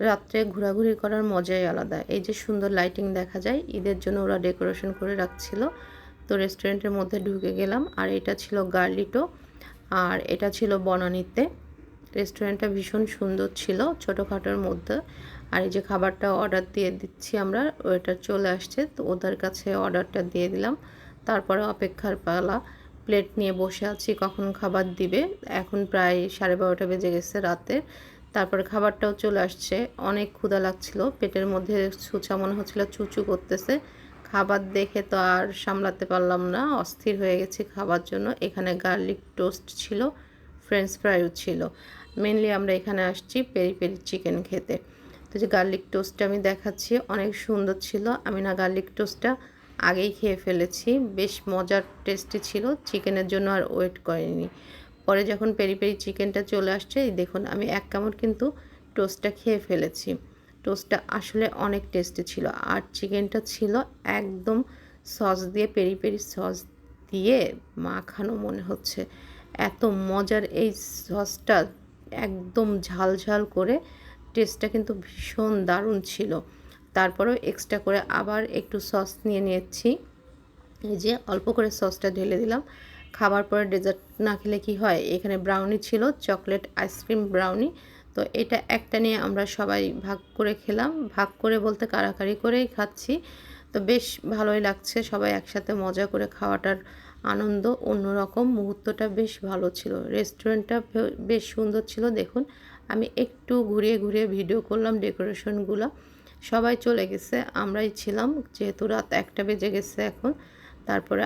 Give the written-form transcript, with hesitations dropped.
রাত্রে ঘোরাঘুরি করার মজাই আলাদা। এই যে সুন্দর লাইটিং দেখা যায়, ঈদের জন্য ওরা ডেকোরেশন করে রাখছিল। তো রেস্টুরেন্টের মধ্যে ঢুকে গেলাম। আর এটা ছিল গার্লিটো, আর এটা ছিল বনানীতে। রেস্টুরেন্টটা ভীষণ সুন্দর ছিল, ছোটোখাটোর মধ্যে। আর এই যে খাবারটা অর্ডার দিয়ে দিচ্ছি আমরা, ওইটা চলে আসছে। তো ওদের কাছে অর্ডারটা দিয়ে দিলাম। তারপরে অপেক্ষার পালা, প্লেট নিয়ে বসে আছি কখন খাবার দিবে। এখন প্রায় 12:30 বেজে গেছে রাতের। তারপরে খাবারটাও চলে আসছে। অনেক ক্ষুধা লাগছিল, পেটের মধ্যে ছুঁচা মনে হচ্ছিল, চুচু করতেছে। খাবার দেখে তো আর সামলাতে পারলাম না, অস্থির হয়ে গেছি খাবার জন্য। এখানে গার্লিক টোস্ট ছিল, ফ্রেঞ্চ ফ্রাইও ছিল। মেনলি আমরা এখানে আসছি পেরি পেরি চিকেন খেতে। তো যে গার্লিক টোস্টটা আমি দেখাচ্ছি, অনেক সুন্দর ছিল। আমি না গার্লিক টোস্টটা আগেই খেয়ে ফেলেছি, বেশ মজার টেস্টি ছিল। চিকেনের জন্য আর ওয়েট করিনি। পরে যখন পেরি পেরি চিকেনটা চলে আসছে, এই দেখুন আমি এক কামড় কিন্তু টোস্টটা খেয়ে ফেলেছি। টোস্টটা আসলে অনেক টেস্টি ছিল। আর চিকেনটা ছিল একদম সস দিয়ে, পেরি পেরি সস দিয়ে মাখানো মনে হচ্ছে। এত মজার এই সসটা, একদম ঝাল ঝাল করে। টেস্টটা কিন্তু ভীষণ দারুণ ছিল। তারপরেও এক্সট্রা করে আবার একটু সস নিয়ে নিয়েছি। এই যে অল্প করে সসটা ঢেলে দিলাম। খাবার পরে ডেজার্ট না খেলে কি হয়, এখানে ব্রাউনি ছিল, চকলেট আইসক্রিম ব্রাউনি। তো এটা একটা নিয়ে আমরা সবাই ভাগ করে খেলাম। ভাগ করে বলতে কাড়াকাড়ি করেই খাচ্ছি। তো বেশ ভালোই লাগছে, সবাই একসাথে মজা করে খাওয়াটার আনন্দ অন্যরকম। মুহূর্তটা বেশ ভালো ছিল। রেস্টুরেন্টটা বেশ সুন্দর ছিল। দেখুন আমি একটু ঘুরিয়ে ঘুরিয়ে ভিডিও করলাম ডেকোরেশনগুলো। সবাই চলে গেছে, আমরাই ছিলাম, যেহেতু রাত 1টা বেজে গেছে এখন। তারপরে